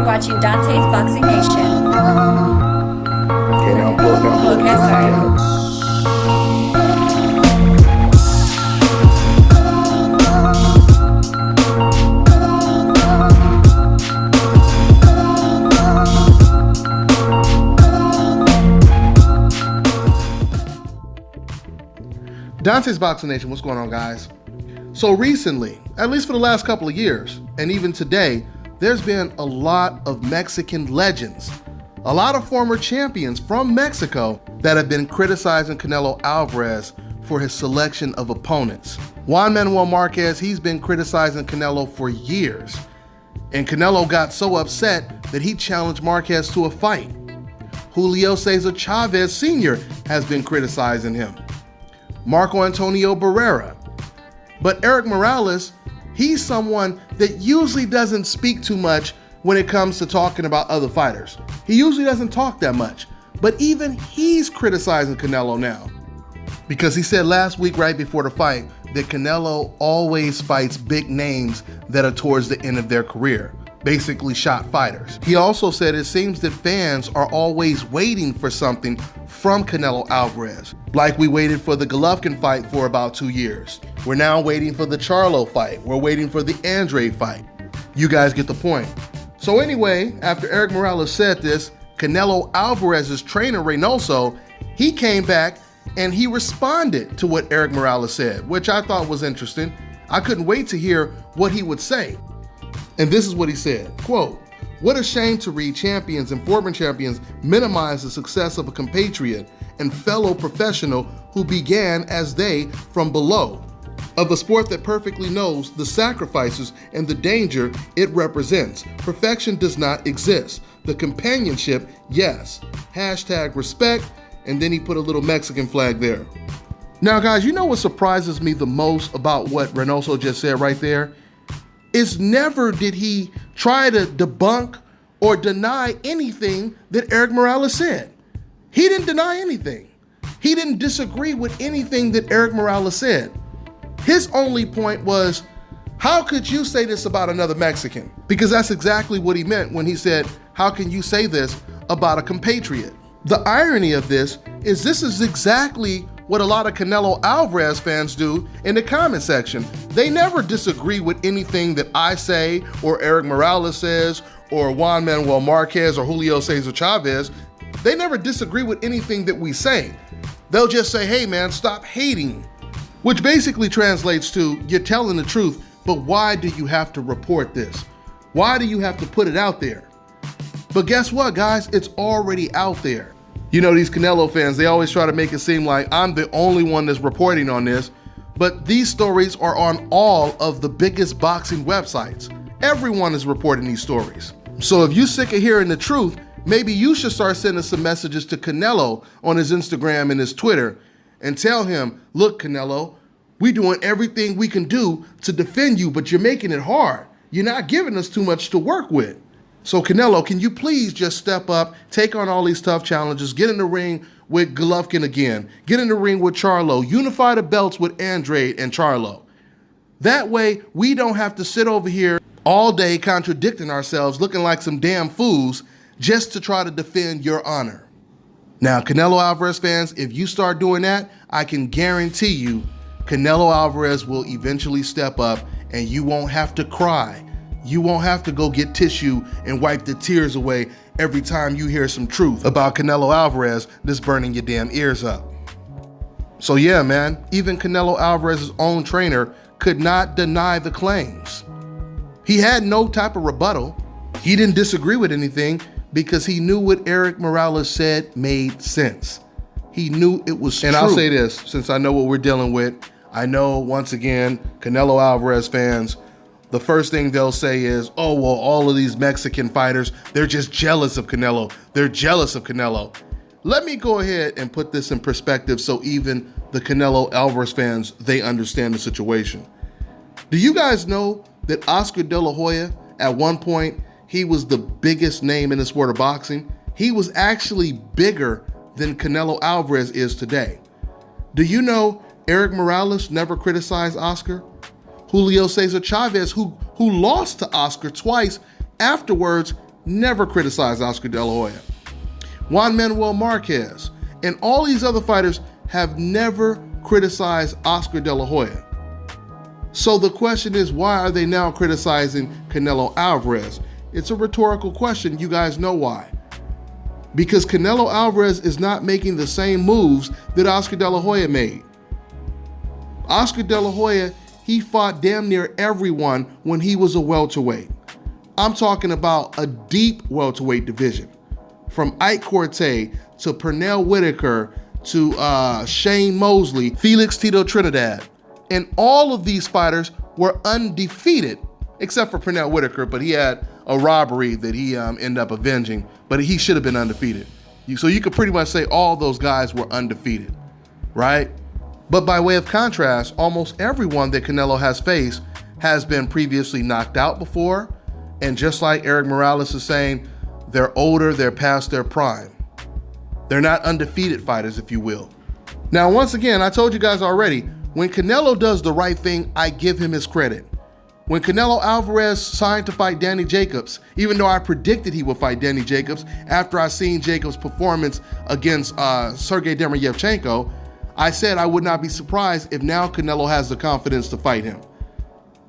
watching Dante's Boxing Nation. Okay, now blow. Okay, sorry. Dante's Boxing Nation, what's going on, guys? So recently, at least for the last couple of years, and even today, there's been a lot of Mexican legends, a lot of former champions from Mexico that have been criticizing Canelo Alvarez for his selection of opponents. Juan Manuel Marquez, he's been criticizing Canelo for years, and Canelo got so upset that he challenged Marquez to a fight. Julio Cesar Chavez Sr. has been criticizing him. Marco Antonio Barrera. But Erik Morales, he's someone that usually doesn't speak too much when it comes to talking about other fighters. He usually doesn't talk that much, but even he's criticizing Canelo now. Because he said last week right before the fight that Canelo always fights big names that are towards the end of their career, basically shot fighters. He also said it seems that fans are always waiting for something from Canelo Alvarez. Like we waited for the Golovkin fight for about 2 years. We're now waiting for the Charlo fight. We're waiting for the Andre fight. You guys get the point. So anyway, after Erik Morales said this, Canelo Alvarez's trainer Reynoso, he came back and he responded to what Erik Morales said, which I thought was interesting. I couldn't wait to hear what he would say. And this is what he said, quote, "What a shame to read champions and former champions minimize the success of a compatriot and fellow professional who began as they from below, of a sport that perfectly knows the sacrifices and the danger it represents. Perfection does not exist. The companionship, yes. Hashtag respect," and then he put a little Mexican flag there. Now guys, you know what surprises me the most about what Reynoso just said right there? Is never did he try to debunk or deny anything that Erik Morales said. He didn't deny anything. He didn't disagree with anything that Erik Morales said. His only point was, how could you say this about another Mexican? Because that's exactly what he meant when he said, how can you say this about a compatriot? The irony of this is exactly what a lot of Canelo Alvarez fans do in the comment section. They never disagree with anything that I say or Erik Morales says or Juan Manuel Marquez or Julio Cesar Chavez. They never disagree with anything that we say. They'll just say, hey man, stop hating. Which basically translates to, you're telling the truth, but why do you have to report this? Why do you have to put it out there? But guess what, guys? It's already out there. You know, these Canelo fans, they always try to make it seem like I'm the only one that's reporting on this, but these stories are on all of the biggest boxing websites. Everyone is reporting these stories. So if you're sick of hearing the truth, maybe you should start sending some messages to Canelo on his Instagram and his Twitter and tell him, look, Canelo, we're doing everything we can do to defend you, but you're making it hard. You're not giving us too much to work with. So Canelo, can you please just step up, take on all these tough challenges, get in the ring with Golovkin again, get in the ring with Charlo, unify the belts with Andre and Charlo. That way, we don't have to sit over here all day contradicting ourselves, looking like some damn fools, just to try to defend your honor. Now, Canelo Alvarez fans, if you start doing that, I can guarantee you Canelo Alvarez will eventually step up and you won't have to cry. You won't have to go get tissue and wipe the tears away every time you hear some truth about Canelo Alvarez that's burning your damn ears up. So yeah, man, even Canelo Alvarez's own trainer could not deny the claims. He had no type of rebuttal. He didn't disagree with anything because he knew what Erik Morales said made sense. He knew it was true. And I'll say this, since I know what we're dealing with, I know once again, Canelo Alvarez fans, the first thing they'll say is, oh, well, all of these Mexican fighters, they're just jealous of Canelo. They're jealous of Canelo. Let me go ahead and put this in perspective so even the Canelo Alvarez fans, they understand the situation. Do you guys know that Oscar De La Hoya, at one point, he was the biggest name in the sport of boxing? He was actually bigger than Canelo Alvarez is today. Do you know Erik Morales never criticized Oscar? Julio Cesar Chavez, who lost to Oscar twice, afterwards never criticized Oscar De La Hoya. Juan Manuel Marquez and all these other fighters have never criticized Oscar De La Hoya. So the question is, why are they now criticizing Canelo Alvarez? It's a rhetorical question. You guys know why. Because Canelo Alvarez is not making the same moves that Oscar De La Hoya made. Oscar De La Hoya, he fought damn near everyone when he was a welterweight. I'm talking about a deep welterweight division. From Ike Corte to Pernell Whitaker to Shane Mosley, Felix Tito Trinidad. And all of these fighters were undefeated, except for Pernell Whitaker, but he had a robbery that he ended up avenging, but he should have been undefeated. So you could pretty much say all those guys were undefeated, right? But by way of contrast, almost everyone that Canelo has faced has been previously knocked out before. And just like Erik Morales is saying, they're older, they're past their prime. They're not undefeated fighters, if you will. Now, once again, I told you guys already, when Canelo does the right thing, I give him his credit. When Canelo Alvarez signed to fight Danny Jacobs, even though I predicted he would fight Danny Jacobs after I seen Jacobs' performance against Sergey Demeryevchenko, I said I would not be surprised if now Canelo has the confidence to fight him.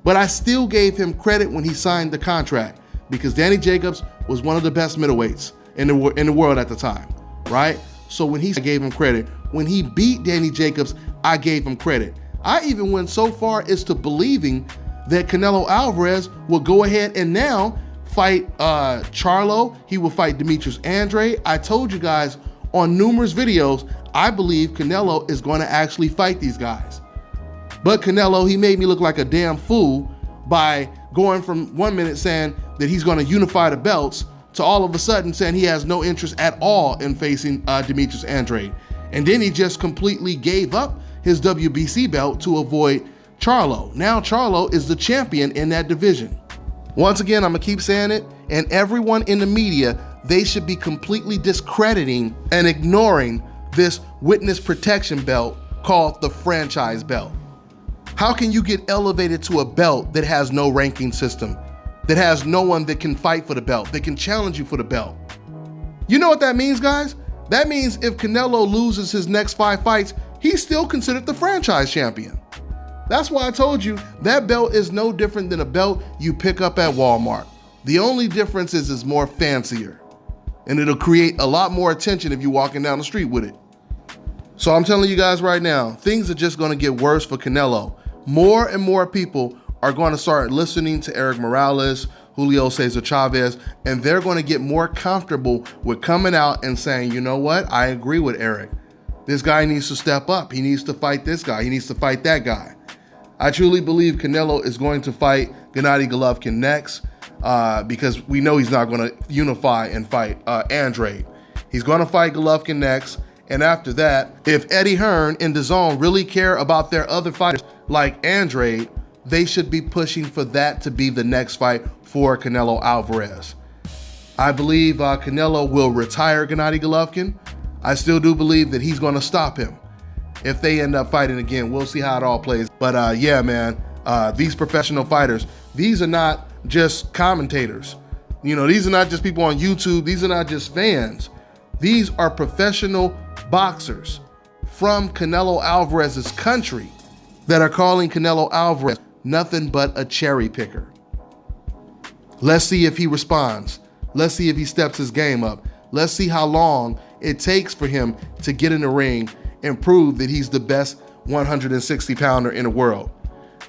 But I still gave him credit when he signed the contract because Danny Jacobs was one of the best middleweights in the world at the time, right? So when he gave him credit, when he beat Danny Jacobs, I gave him credit. I even went so far as to believing that Canelo Alvarez will go ahead and now fight Charlo. He will fight Demetrius Andrade. I told you guys on numerous videos, I believe Canelo is going to actually fight these guys. But Canelo, he made me look like a damn fool by going from 1 minute saying that he's going to unify the belts to all of a sudden saying he has no interest at all in facing Demetrius Andrade. And then he just completely gave up his WBC belt to avoid Charlo. Now Charlo is the champion in that division. Once again, I'm gonna keep saying it, and everyone in the media, they should be completely discrediting and ignoring this witness protection belt called the franchise belt. How can you get elevated to a belt that has no ranking system, that has no one that can fight for the belt, that can challenge you for the belt? You know what that means, guys? That means if Canelo loses his next 5 fights, he's still considered the franchise champion. That's why I told you that belt is no different than a belt you pick up at Walmart. The only difference is it's more fancier, and it'll create a lot more attention if you're walking down the street with it. So I'm telling you guys right now, things are just gonna get worse for Canelo. More and more people are gonna start listening to Erik Morales, Julio Cesar Chavez, and they're gonna get more comfortable with coming out and saying, you know what, I agree with Erik. This guy needs to step up. He needs to fight this guy. He needs to fight that guy. I truly believe Canelo is going to fight Gennady Golovkin next because we know he's not going to unify and fight Andrade. He's going to fight Golovkin next. And after that, if Eddie Hearn and DAZN really care about their other fighters like Andrade, they should be pushing for that to be the next fight for Canelo Alvarez. I believe Canelo will retire Gennady Golovkin. I still do believe that he's going to stop him. If they end up fighting again, we'll see how it all plays. But yeah, man, these professional fighters, these are not just commentators. You know, these are not just people on YouTube. These are not just fans. These are professional boxers from Canelo Alvarez's country that are calling Canelo Alvarez nothing but a cherry picker. Let's see if he responds. Let's see if he steps his game up. Let's see how long it takes for him to get in the ring and prove that he's the best 160 pounder in the world.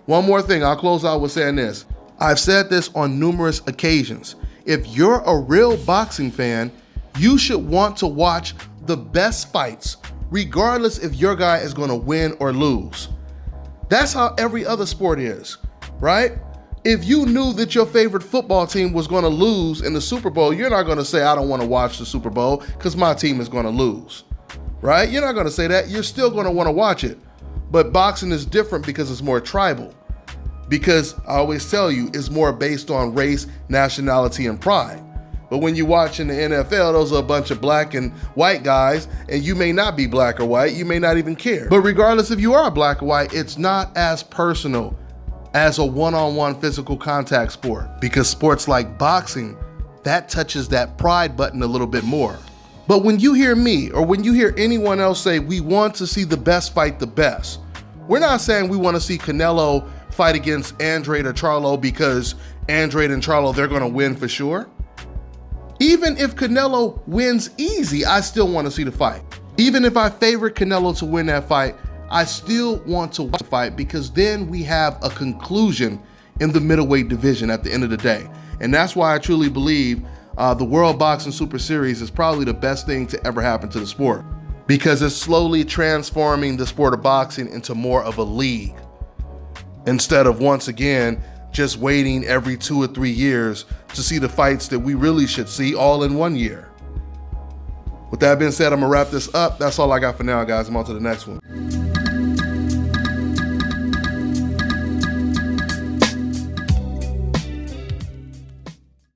One more thing, I'll close out with saying this. I've said this on numerous occasions. If you're a real boxing fan, you should want to watch the best fights, regardless if your guy is gonna win or lose. That's how every other sport is, right? If you knew that your favorite football team was gonna lose in the Super Bowl, you're not gonna say, I don't wanna watch the Super Bowl because my team is gonna lose. Right? You're not going to say that. You're still going to want to watch it. But boxing is different because it's more tribal. Because I always tell you, it's more based on race, nationality, and pride. But when you watch in the NFL, those are a bunch of black and white guys, and you may not be black or white. You may not even care. But regardless if you are black or white, it's not as personal as a one-on-one physical contact sport. Because sports like boxing that touches that pride button a little bit more. But when you hear me or when you hear anyone else say we want to see the best fight the best, we're not saying we want to see Canelo fight against Andrade or Charlo because Andrade and Charlo, they're going to win for sure. Even if Canelo wins easy, I still want to see the fight. Even if I favorite Canelo to win that fight, I still want to watch the fight because then we have a conclusion in the middleweight division at the end of the day. And that's why I truly believe the World Boxing Super Series is probably the best thing to ever happen to the sport, because it's slowly transforming the sport of boxing into more of a league instead of, once again, just waiting every 2 or 3 years to see the fights that we really should see all in 1 year. With that being said, I'm gonna wrap this up. That's all I got for now, guys. I'm on to the next one.